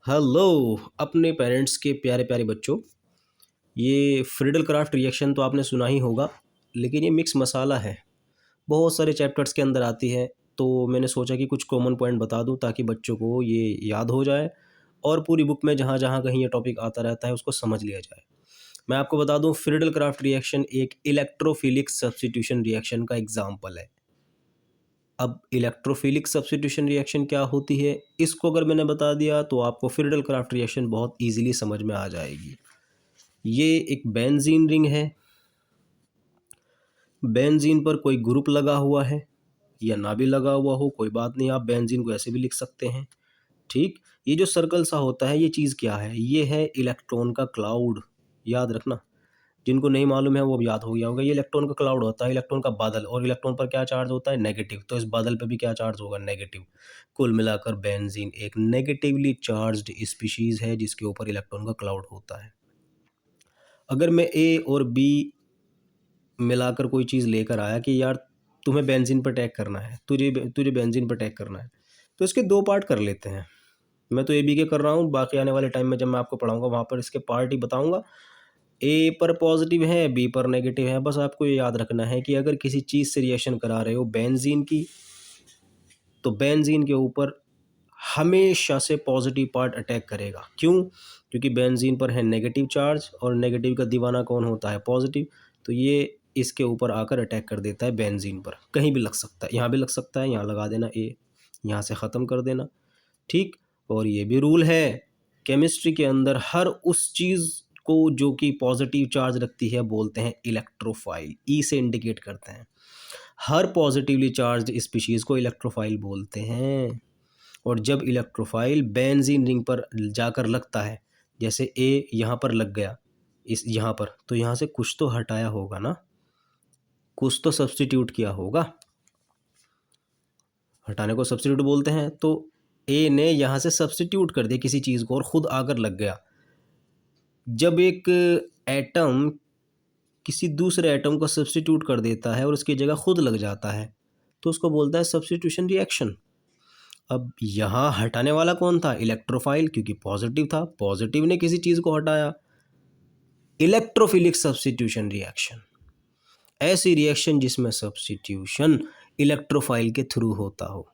Hello अपने parents के प्यारे प्यारे बच्चों। ये फ्रीडल क्राफ्ट रिएक्शन तो आपने सुना ही होगा, लेकिन ये मिक्स मसाला है। बहुत सारे चैप्टर्स के अंदर आती है, तो मैंने सोचा कि कुछ कॉमन पॉइंट बता दूं ताकि बच्चों को ये याद हो जाए और पूरी बुक में जहाँ जहाँ कहीं ये टॉपिक आता रहता है उसको समझ लिया जाए। मैं आपको बता दूं, फ्रीडल क्राफ्ट रिएक्शन एक इलेक्ट्रोफिलिक सब्स्टिट्यूशन रिएक्शन का एग्जाम्पल है। अब इलेक्ट्रोफिलिक सब्स्टिट्यूशन रिएक्शन क्या होती है, इसको अगर मैंने बता दिया तो आपको फ्रीडल क्राफ्ट रिएक्शन बहुत इजीली समझ में आ जाएगी। ये एक बेंजीन रिंग है। बेंजीन पर कोई ग्रुप लगा हुआ है या ना भी लगा हुआ हो, कोई बात नहीं, आप बेंजीन को ऐसे भी लिख सकते हैं। ठीक। ये जो सर्कल सा होता है, ये चीज़ क्या है? ये है इलेक्ट्रॉन का क्लाउड। याद रखना, जिनको नहीं मालूम है वो अब याद हो गया होगा। ये इलेक्ट्रॉन का क्लाउड होता है, इलेक्ट्रॉन का बादल, और इलेक्ट्रॉन पर क्या चार्ज होता है? नेगेटिव। तो इस बादल पे भी क्या चार्ज होगा? नेगेटिव। कुल मिलाकर बेंजीन एक नेगेटिवली चार्ज्ड स्पीशीज है जिसके ऊपर इलेक्ट्रॉन का क्लाउड होता है। अगर मैं ए और बी मिलाकर कोई चीज़ लेकर आया कि यार तुम्हें बेंजीन पर टैग करना है, तुझे तुझे बेंजीन पर टैग करना है, तो इसके दो पार्ट कर लेते हैं। मैं तो ए बी के कर रहा हूँ, बाकी आने वाले टाइम में जब मैं आपको पढ़ाऊंगा वहाँ पर इसके पार्ट ही बताऊंगा। ए पर पॉजिटिव है, बी पर नेगेटिव है। बस आपको ये याद रखना है कि अगर किसी चीज़ से रिएक्शन करा रहे हो बेंजीन की, तो बेंजीन के ऊपर हमेशा से पॉजिटिव पार्ट अटैक करेगा। क्यों? क्योंकि बेंजीन पर है नेगेटिव चार्ज, और नेगेटिव का दीवाना कौन होता है? पॉजिटिव। तो ये इसके ऊपर आकर अटैक कर देता है बेंजीन पर। कहीं भी लग सकता है, यहाँ भी लग सकता है, यहाँ लगा देना ए, यहाँ से ख़त्म कर देना। ठीक। और ये भी रूल है केमिस्ट्री के अंदर, हर उस चीज़ को जो कि पॉजिटिव चार्ज रखती है बोलते हैं इलेक्ट्रोफाइल। ई से इंडिकेट करते हैं। हर पॉजिटिवली चार्ज्ड स्पीशीज़ को इलेक्ट्रोफाइल बोलते हैं। और जब इलेक्ट्रोफाइल बेंजीन रिंग पर जाकर लगता है, जैसे ए यहाँ पर लग गया, इस यहाँ पर, तो यहाँ से कुछ तो हटाया होगा ना, कुछ तो सब्स्टिट्यूट किया होगा। हटाने को सब्स्टिट्यूट बोलते हैं। तो ए ने यहाँ से सब्स्टिट्यूट कर दिया किसी चीज़ को और ख़ुद आकर लग गया। जब एक एटम किसी दूसरे एटम को सब्स्टिट्यूट कर देता है और उसकी जगह खुद लग जाता है, तो उसको बोलता है सब्स्टिट्यूशन रिएक्शन। अब यहाँ हटाने वाला कौन था? इलेक्ट्रोफाइल, क्योंकि पॉजिटिव था, पॉजिटिव ने किसी चीज़ को हटाया। इलेक्ट्रोफिलिक सब्स्टिट्यूशन रिएक्शन, ऐसी रिएक्शन जिसमें सब्स्टिट्यूशन इलेक्ट्रोफाइल के थ्रू होता हो,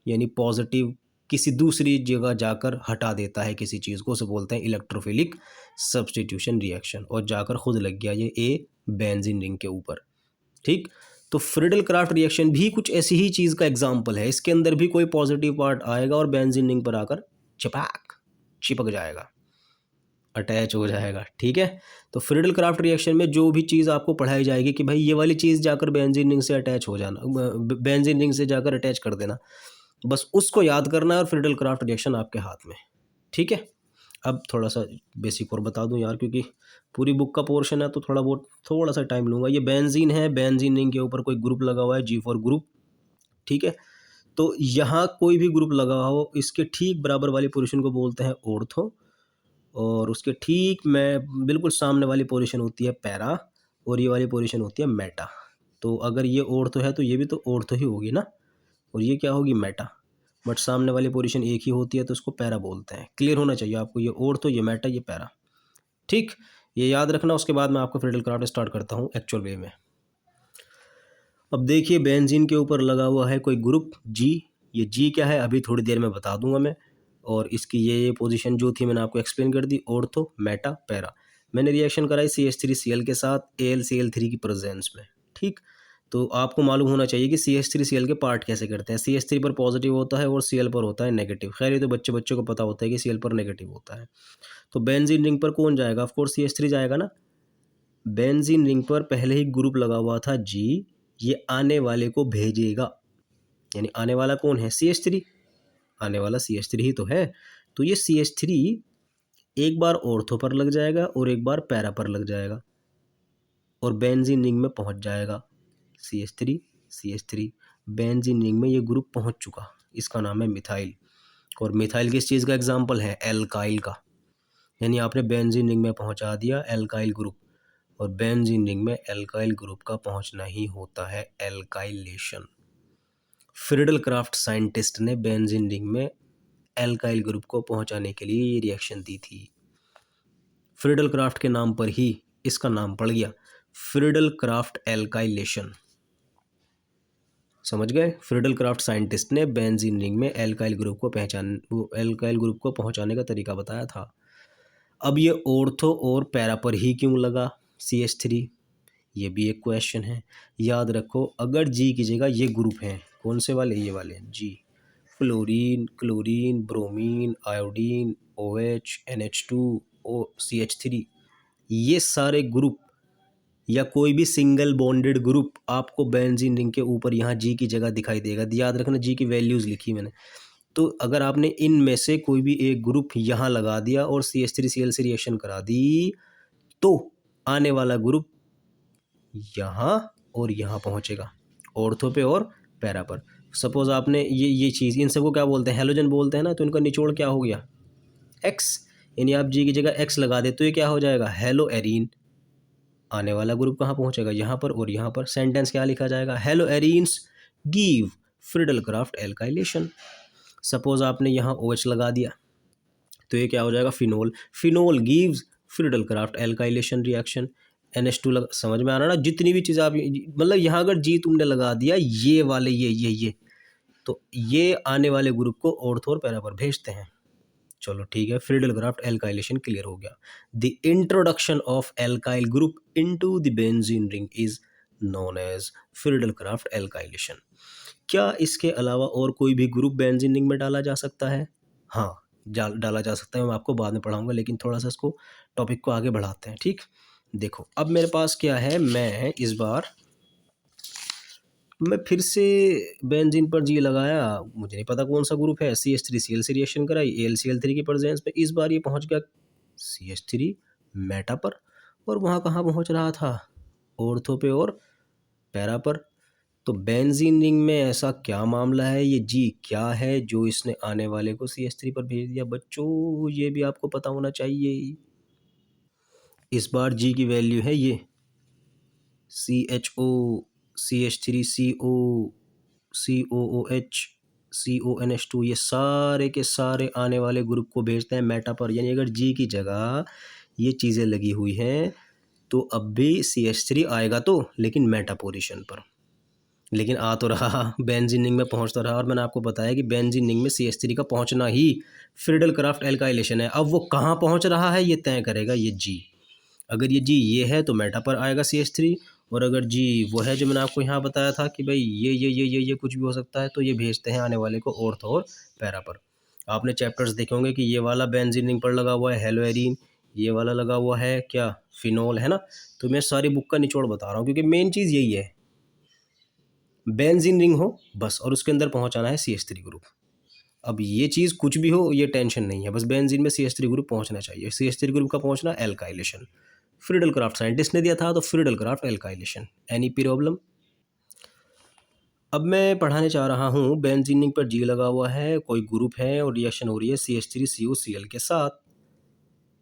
यानी पॉजिटिव किसी दूसरी जगह जाकर हटा देता है किसी चीज़ को, उसे बोलते हैं इलेक्ट्रोफिलिक सब्स्टिट्यूशन रिएक्शन। और जाकर खुद लग गया ये ए बेंजीन रिंग के ऊपर। ठीक। तो फ्रीडल क्राफ्ट रिएक्शन भी कुछ ऐसी ही चीज़ का एग्जाम्पल है। इसके अंदर भी कोई पॉजिटिव पार्ट आएगा और बेंजीन रिंग पर आकर चिपक जाएगा, अटैच हो जाएगा। ठीक है। तो फ्रीडल क्राफ्ट रिएक्शन में जो भी चीज़ आपको पढ़ाई जाएगी कि भाई ये वाली चीज़ जाकर बेंजीन रिंग से अटैच हो जाना, बेंजीन रिंग से जाकर अटैच कर देना, बस उसको याद करना है और फ्रीडल क्राफ्ट रिएक्शन आपके हाथ में। ठीक है। अब थोड़ा सा बेसिक और बता दूं यार, क्योंकि पूरी बुक का पोर्शन है तो थोड़ा सा टाइम लूँगा। ये बेंजीन है, बेंजीन रिंग के ऊपर कोई ग्रुप लगा हुआ है, जी फॉर ग्रुप। ठीक है। तो यहाँ कोई भी ग्रुप लगा हो, इसके ठीक बराबर वाली पोजीशन को बोलते हैं ऑर्थो, और उसके ठीक में बिल्कुल सामने वाली पोजीशन होती है पैरा, और ये वाली पोजीशन होती है मेटा। तो अगर ये ऑर्थो है तो ये भी तो ऑर्थो ही होगी ना, और ये क्या होगी? मेटा। बट सामने वाली पोजीशन एक ही होती है तो उसको पैरा बोलते हैं। क्लियर होना चाहिए आपको, ये ऑर्थो, ये मेटा, ये पैरा। ठीक। ये याद रखना। उसके बाद मैं आपको फ्रीडल क्राफ्ट स्टार्ट करता हूँ एक्चुअल वे में। अब देखिए, बेंजीन के ऊपर लगा हुआ है कोई ग्रुप जी। ये जी क्या है अभी थोड़ी देर में बता दूंगा मैं। और इसकी ये पोजीशन जो थी मैंने आपको एक्सप्लेन कर दी, ऑर्थो, मेटा, पैरा। मैंने रिएक्शन कराई CH3Cl के साथ AlCl3 की प्रेजेंस में। ठीक। तो आपको मालूम होना चाहिए कि CH3Cl के पार्ट कैसे करते हैं। CH3 पर पॉजिटिव होता है और Cl पर होता है नेगेटिव। खैर ये तो बच्चे बच्चे को पता होता है कि Cl पर नेगेटिव होता है। तो बेंजीन रिंग पर कौन जाएगा? ऑफ कोर्स CH3 जाएगा ना। बेंजीन रिंग पर पहले ही ग्रुप लगा हुआ था जी, ये आने वाले को भेजेगा, यानी आने वाला कौन है? CH3। आने वाला CH3 ही तो है। तो ये CH3 एक बार ऑर्थो पर लग जाएगा और एक बार पैरा पर लग जाएगा, और बेंजीन रिंग में पहुंच जाएगा। CH3 बेंजीन रिंग में ये ग्रुप पहुंच चुका, इसका नाम है मिथाइल। और मिथाइल किस चीज़ का एग्जाम्पल है? एल्काइल का। यानी आपने बेंजीन रिंग में पहुंचा दिया एल्काइल ग्रुप, और बेंजीन रिंग में एल्काइल ग्रुप का पहुंचना ही होता है एल्काइलेशन। फ्रीडल क्राफ्ट साइंटिस्ट ने बेंजीन रिंग में एल्काइल ग्रुप को पहुंचाने के लिए ये रिएक्शन दी थी। फ्रीडल क्राफ्ट के नाम पर ही इसका नाम पड़ गया फ्रीडल क्राफ्ट एल्काइलेशन। समझ गए? फ्रीडल क्राफ्ट साइंटिस्ट ने बेंजीन रिंग में एल्काइल ग्रुप को पहुंचाने का तरीका बताया था। अब ये ऑर्थो और पैरा पर ही क्यों लगा CH3, ये भी एक क्वेश्चन है। याद रखो, अगर जी की जगह ये ग्रुप हैं, कौन से वाले? ये वाले जी, fluorine, chlorine, bromine, iodine, OH, NH2, CH3, ये सारे ग्रुप या कोई भी सिंगल बॉन्डेड ग्रुप आपको बेंजीन रिंग के ऊपर यहाँ जी की जगह दिखाई देगा। याद रखना, जी की वैल्यूज़ लिखी मैंने। तो अगर आपने इनमें से कोई भी एक ग्रुप यहाँ लगा दिया और CH3Cl से रिएक्शन करा दी, तो आने वाला ग्रुप यहाँ और यहाँ पहुँचेगा, ऑर्थो पे और पैरा पर। सपोज आपने ये चीज़, इन सबको क्या बोलते हैं? हैलोजन बोलते हैं ना। तो इनका निचोड़ क्या हो गया? X। यानी आप जी की जगह X लगा दे तो ये क्या हो जाएगा? Hello arene. आने वाला ग्रुप कहाँ पहुँचेगा? यहाँ पर और यहाँ पर। सेंटेंस क्या लिखा जाएगा? Hello arenes give Friedel Crafts alkylation. Suppose आपने यहाँ OH लगा दिया तो ये क्या हो जाएगा? Phenol. Phenol gives Friedel Crafts alkylation reaction. NH2 लगा। समझ में आ रहा ना? जितनी भी चीज़ आप, मतलब यहाँ अगर जी तुमने लगा दिया, ये वाले ये तो ये आने वाले ग्रुप को ऑर्थो और पैरा पर भेजते हैं। चलो ठीक है, फ्रीडल क्राफ्ट एल्काइलेशन क्लियर हो गया। The introduction of alkyl group into the benzene ring is known as Friedel Crafts alkylation. क्या इसके अलावा और कोई भी ग्रुप बेंजीन रिंग में डाला जा सकता है? हाँ, डाला जा सकता है। मैं आपको बाद में पढ़ाऊंगा, लेकिन थोड़ा सा इसको टॉपिक को आगे बढ़ाते हैं। ठीक, देखो अब मेरे पास क्या है, मैं इस बार मैं फिर से बेंजीन पर जी लगाया। मुझे नहीं पता कौन सा ग्रुप है। CH3Cl से रिएक्शन कराई AlCl3 की प्रेजेंस में। इस बार ये पहुंच गया CH3 मेटा पर, और वहाँ कहाँ पहुंच रहा था? ऑर्थो पे और पैरा पर। तो बेंजीन रिंग में ऐसा क्या मामला है, ये जी क्या है जो इसने आने वाले को CH3 पर भेज दिया? बच्चों ये भी आपको पता होना चाहिए। इस बार जी की वैल्यू है ये CHO, CH3CO, COOH, CONH2, ये सारे के सारे आने वाले ग्रुप को भेजते हैं मेटा पर। यानी अगर जी की जगह ये चीज़ें लगी हुई हैं तो अब भी CH3 आएगा तो, लेकिन मेटा पोजीशन पर। लेकिन आ तो रहा, बेंजीन रिंग में पहुंचता रहा। और मैंने आपको बताया कि बेंजीन रिंग में CH3 का पहुंचना ही फ्रीडल क्राफ्ट एल्काइलेशन है। अब वो कहाँ पहुंच रहा है ये तय करेगा ये जी। अगर ये जी ये है तो मेटा पर आएगा CH3, और अगर जी वो है जो मैंने आपको यहाँ बताया था कि भाई ये कुछ भी हो सकता है, तो ये भेजते हैं आने वाले को ऑर्थो और पैरा पर। आपने चैप्टर्स देखे होंगे कि ये वाला बेंजीन रिंग पर लगा हुआ है हेलोएरीन, ये वाला लगा हुआ है क्या? फिनोल, है ना। तो मैं सारी बुक का निचोड़ बता रहा हूँ, क्योंकि मेन चीज़ यही है, बेंजीन रिंग हो बस, और उसके अंदर पहुँचाना है CH3 ग्रुप। अब ये चीज़ कुछ भी हो ये टेंशन नहीं है, बस बेंजीन में CH3 ग्रुप पहुँचना चाहिए। CH3 ग्रुप का पहुँचना एल्काइलेशन। फ्रीडल क्राफ्ट साइंटिस्ट ने दिया था, तो Friedel Crafts alkylation. Any problem? अब मैं पढ़ाने चाह रहा हूँ, बेंजीन रिंग पर जी लगा हुआ है, कोई ग्रुप है और रिएक्शन हो रही है CH3COCl के साथ।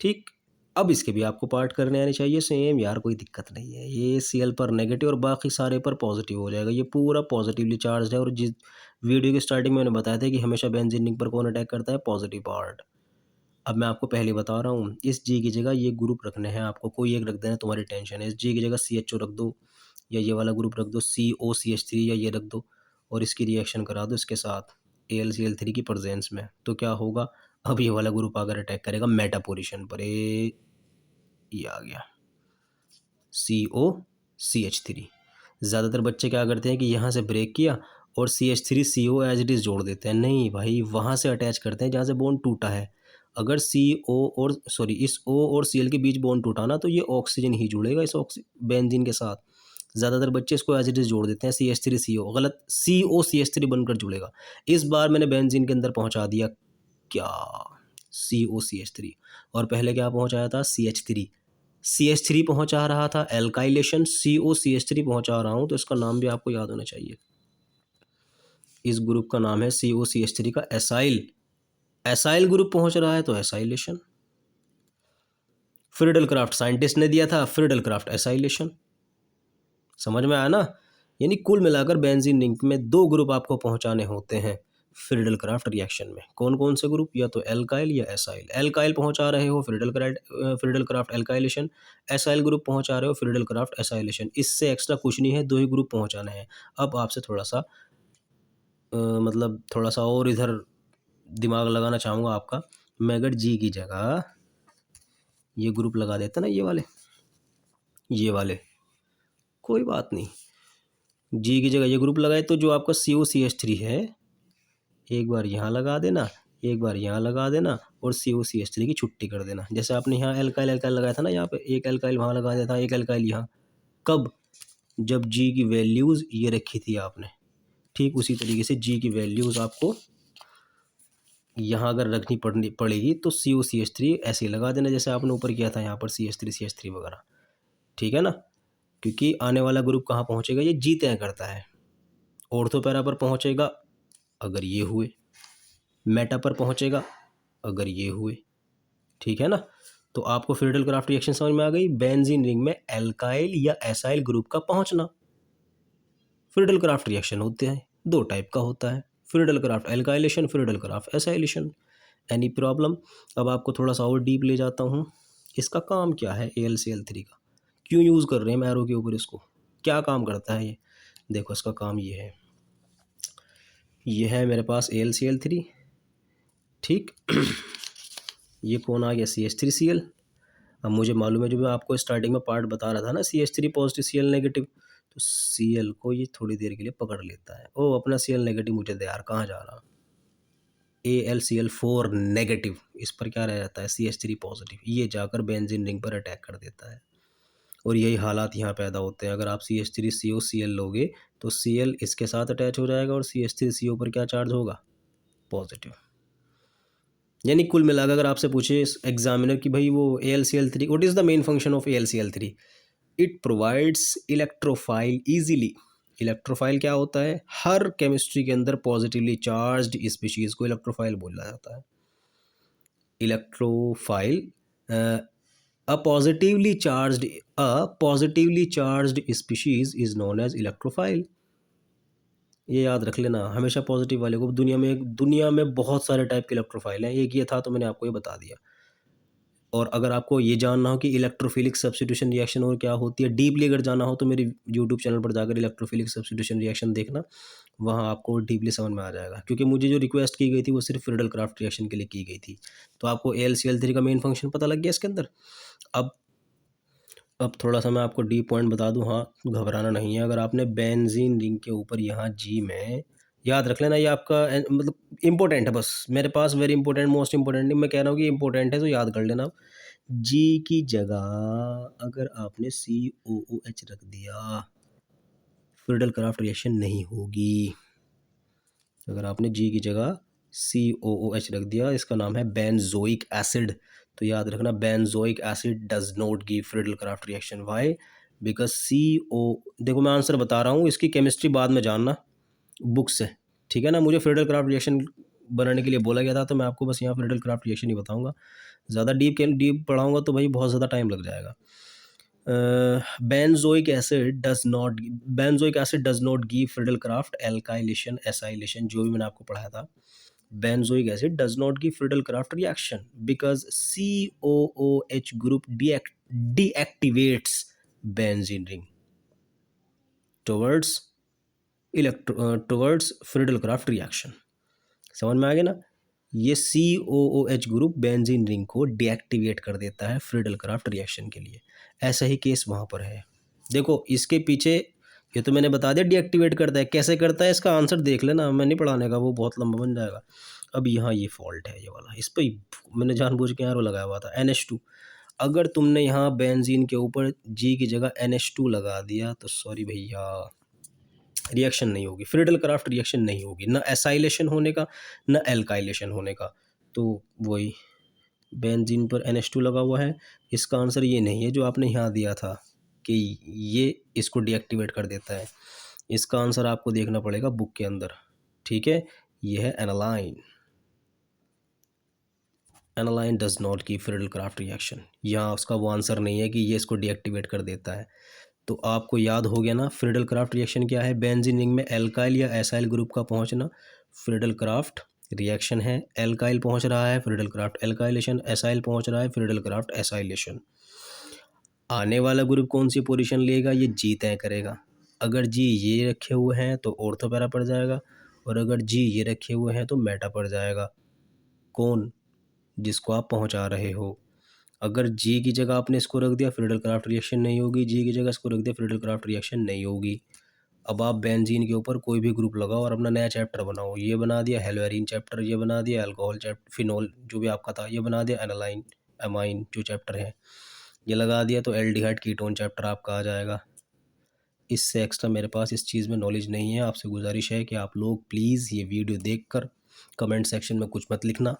ठीक, अब इसके भी आपको पार्ट करने आने चाहिए सेम यार, कोई दिक्कत नहीं है। ये Cl पर नेगेटिव और बाकी सारे पर पॉजिटिव हो जाएगा। ये पूरा पॉजिटिवली चार्ज है। और जिस वीडियो की स्टार्टिंग में मैंने बताया था कि हमेशा बेंजीन रिंग पर कौन अटैक करता है? Positive part. अब मैं आपको पहले बता रहा हूँ, इस जी की जगह ये ग्रुप रखने हैं आपको, कोई एक रख देना, तुम्हारी टेंशन है। इस जी की जगह CHO रख दो, या ये वाला ग्रुप रख दो COCH3, या ये रख दो, और इसकी रिएक्शन करा दो इसके साथ AlCl3 की प्रेजेंस में। तो क्या होगा? अब ये वाला ग्रुप अगर अटैक करेगा मेटा पोजीशन पर, ये आ गया COCH3। ज़्यादातर बच्चे क्या करते हैं कि यहाँ से ब्रेक किया और CH3CO एज इट इज़ जोड़ देते हैं। नहीं भाई, वहाँ से अटैच करते हैं जहाँ से बॉन्ड टूटा है। अगर इस O और Cl के बीच बॉन्ड टूटा ना, तो ये ऑक्सीजन ही जुड़ेगा इस बेंजीन के साथ। ज़्यादातर बच्चे इसको एज इट इज़ जोड़ देते हैं CH3CO, गलत, COCH3 बनकर जुड़ेगा। इस बार मैंने बेंजीन के अंदर पहुँचा दिया क्या? COCH3, और पहले क्या पहुँचाया था? CH3 पहुँचा रहा था एल्काइलेशन, COCH3 पहुँचा रहा हूँ, तो इसका नाम भी आपको याद होना चाहिए। इस ग्रुप का नाम है COCH3 का एसाइल ग्रुप पहुँच रहा है तो एसाइलेशन। फ्रीडल क्राफ्ट साइंटिस्ट ने दिया था फ्रीडल क्राफ्ट एसाइलेशन। समझ में आया ना? यानी कुल मिलाकर बेंजीन रिंग में दो ग्रुप आपको पहुँचाने होते हैं, फ्रीडल क्राफ्ट रिएक्शन में। कौन कौन से ग्रुप, या तो एल्काइल या एसाइल। एल्काइल पहुंचा रहे हो Friedel Crafts alkylation, acyl group पहुंचा रहे हो फ्रीडल क्राफ्ट एसाइलेशन। इससे एक्स्ट्रा कुछ नहीं है, दो ही ग्रुप पहुंचाने हैं। अब आपसे थोड़ा सा मतलब थोड़ा सा और इधर दिमाग लगाना चाहूँगा आपका। मैं अगर जी की जगह ये ग्रुप लगा देता ना, ये वाले, कोई बात नहीं, जी की जगह ये ग्रुप लगाए तो जो आपका COCH3 है, एक बार यहाँ लगा देना, एक बार यहाँ लगा देना, और COCH3 की छुट्टी कर देना। जैसे आपने यहाँ एल्काइल एल्काइल लगाया था ना, यहाँ पे एक एल्काइल वहाँ लगा देता, एक एल्काइल यहाँ। कब? जब जी की वैल्यूज़ ये रखी थी आपने। ठीक उसी तरीके से जी की वैल्यूज़ आपको यहाँ अगर रखनी पड़ेगी तो COCH3 ऐसे ही लगा देना, जैसे आपने ऊपर किया था यहाँ पर CH3 वगैरह। ठीक है ना, क्योंकि आने वाला ग्रुप कहाँ पहुँचेगा ये जी तय करता है। ऑर्थो पैरा पर पहुँचेगा अगर ये हुए, मेटा पर पहुँचेगा अगर ये हुए। ठीक है ना, तो आपको फ्रीडल क्राफ्ट रिएक्शन समझ में आ गई। बेंजीन रिंग में एल्काइल या एसाइल ग्रुप का पहुँचना। फ्रीडल क्राफ्ट रिएक्शन होते हैं, दो टाइप का होता है, Friedel Crafts alkylation, Friedel Crafts acylation. Any problem? अब आपको थोड़ा सा और डीप ले जाता हूँ। इसका काम क्या है AlCl3 का, क्यों यूज़ कर रहे हैं मैरो के ऊपर इसको, क्या काम करता है ये? देखो इसका काम ये है मेरे पास AlCl3। ठीक ये कौन आ गया CH3Cl। अब मुझे मालूम है, जो मैं आपको स्टार्टिंग में पार्ट बता रहा था ना, CH3 पॉजिटिव Cl नेगेटिव, तो Cl को ये थोड़ी देर के लिए पकड़ लेता है। ओ अपना Cl नेगेटिव मुझे दे यार, कहाँ जा रहा। AlCl4 नेगेटिव, इस पर क्या रह जाता है CH3 पॉजिटिव, ये जाकर बेंजीन रिंग पर अटैक कर देता है। और यही हालात यहाँ पैदा होते हैं। अगर आप CH3COCl लोगे तो Cl इसके साथ अटैच हो जाएगा और CH3CO पर क्या चार्ज होगा, पॉजिटिव। यानी कुल मिलाकर अगर आपसे पूछे एग्जामिनर कि भाई वो AlCl3 what is the main function of AlCl3, it provides electrophile easily. Electrophile क्या होता है, हर केमिस्ट्री के अंदर पॉजिटिवली चार्ज्ड स्पीशीज को इलेक्ट्रोफाइल बोला जाता है। Electrophile a positively charged species is known as electrophile. ये याद रख लेना हमेशा पॉजिटिव वाले को। दुनिया में बहुत सारे टाइप के इलेक्ट्रोफाइल हैं, एक ये था तो मैंने आपको ये बता दिया। और अगर आपको ये जानना हो कि इलेक्ट्रोफिलिक सब्स्टिट्यूशन रिएक्शन और क्या होती है, डीपली अगर जाना हो तो मेरे यूट्यूब चैनल पर जाकर इलेक्ट्रोफिलिक सब्स्टिट्यूशन रिएक्शन देखना, वहाँ आपको डीपली समझ में आ जाएगा। क्योंकि मुझे जो रिक्वेस्ट की गई थी वो सिर्फ फ्रीडल क्राफ्ट रिएक्शन के लिए की गई थी। तो आपको AlCl3 का मेन फंक्शन पता लग गया इसके अंदर। अब थोड़ा सा मैं आपको डीप पॉइंट बता दूं। हाँ घबराना नहीं है। अगर आपने बेंजीन रिंग के ऊपर यहाँ जी में, याद रख लेना ये आपका मतलब इंपॉर्टेंट है, बस मेरे पास वेरी इंपॉर्टेंट, मोस्ट इंपॉर्टेंट नहीं, मैं कह रहा हूँ कि इंपॉर्टेंट है तो याद कर लेना। जी की जगह अगर आपने COOH रख दिया, फ्रीडल क्राफ्ट रिएक्शन नहीं होगी। अगर आपने जी की जगह COOH रख दिया, इसका नाम है बेंजोइक एसिड, तो याद रखना benzoic acid does not give Friedel Crafts reaction. Why? Because देखो मैं आंसर बता रहा हूँ, इसकी केमिस्ट्री बाद में जानना बुक से। ठीक है ना, मुझे फ्रीडल क्राफ्ट रिएक्शन बनाने के लिए बोला गया था, तो मैं आपको बस यहाँ फ्रीडल क्राफ्ट रिएक्शन ही बताऊँगा। ज़्यादा डीप पढ़ाऊँगा तो भाई बहुत ज़्यादा टाइम लग जाएगा। Benzoic acid does not give Friedel Crafts alkylation acylation, जो भी मैंने आपको पढ़ाया था। benzoic acid does not give Friedel Crafts reaction because COOH group deactivates benzene ring towards Friedel Crafts reaction। समझ में आ गया ना, ये COOH ग्रुप बेंजीन रिंग को डीएक्टिवेट कर देता है फ्रीडल क्राफ्ट रिएक्शन के लिए। ऐसा ही केस वहाँ पर है। देखो इसके पीछे, ये तो मैंने बता दिया डीएक्टिवेट करता है, कैसे करता है इसका आंसर देख लेना, मैं नहीं पढ़ाने का, वो बहुत लंबा बन जाएगा। अब यहाँ ये फॉल्ट है, ये वाला, इस पर मैंने जानबूझ के एरो लगाया हुआ था NH2। अगर तुमने यहाँ बेंजीन के ऊपर जी की जगह NH2 लगा दिया तो सॉरी भैया, रिएक्शन नहीं होगी, फ्रीडल क्राफ्ट रिएक्शन नहीं होगी, ना एसाइलेशन होने का ना एल्काइलेशन होने का। तो वही बेंजीन पर NH2 लगा हुआ है, इसका आंसर ये नहीं है जो आपने यहाँ दिया था कि ये इसको डीएक्टिवेट कर देता है। इसका आंसर आपको देखना पड़ेगा बुक के अंदर। ठीक है, ये है aniline does not give Friedel Crafts reaction. यहाँ उसका वो आंसर नहीं है कि ये इसको डीएक्टिवेट कर देता है। तो आपको याद हो गया ना फ्रीडल क्राफ्ट रिएक्शन क्या है, बेंजीन रिंग में एल्काइल या एसाइल ग्रुप का पहुंचना, फ्रीडल क्राफ्ट रिएक्शन है, एल्काइल पहुंच रहा है, फ्रीडल क्राफ्ट एल्काइलेशन, एसाइल पहुंच रहा है, फ्रीडल क्राफ्ट एसाइलेशन। आने वाला ग्रुप कौन सी पोजीशन लेगा ये जी तय करेगा। अगर जी ये रखे हुए हैं तो ऑर्थो पैरा पड़ जाएगा, और अगर जी ये रखे हुए हैं तो मेटा पड़ जाएगा। कौन? जिसको आप पहुंचा रहे हो। अगर जी की जगह आपने इसको रख दिया, फ्रीडल क्राफ्ट रिएक्शन नहीं होगी, जी की जगह इसको रख दिया, फ्रीडल क्राफ्ट रिएक्शन नहीं होगी। अब आप बेंजीन के ऊपर कोई भी ग्रुप लगाओ और अपना नया चैप्टर बनाओ। ये बना दिया हेलोरीन चैप्टर, ये बना दिया अल्कोहल चैप्टर, फिनोल जो भी आपका था ये बना दिया, एनालाइन एमाइन जो चैप्टर है ये लगा दिया, तो एल्डिहाइड कीटोन चैप्टर आपका आ जाएगा। इससे एक्स्ट्रा मेरे पास इस चीज़ में नॉलेज नहीं है। आपसे गुजारिश है कि आप लोग प्लीज़ ये वीडियो देखकर कमेंट सेक्शन में कुछ मत लिखना,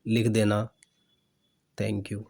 लिख देना। Thank you.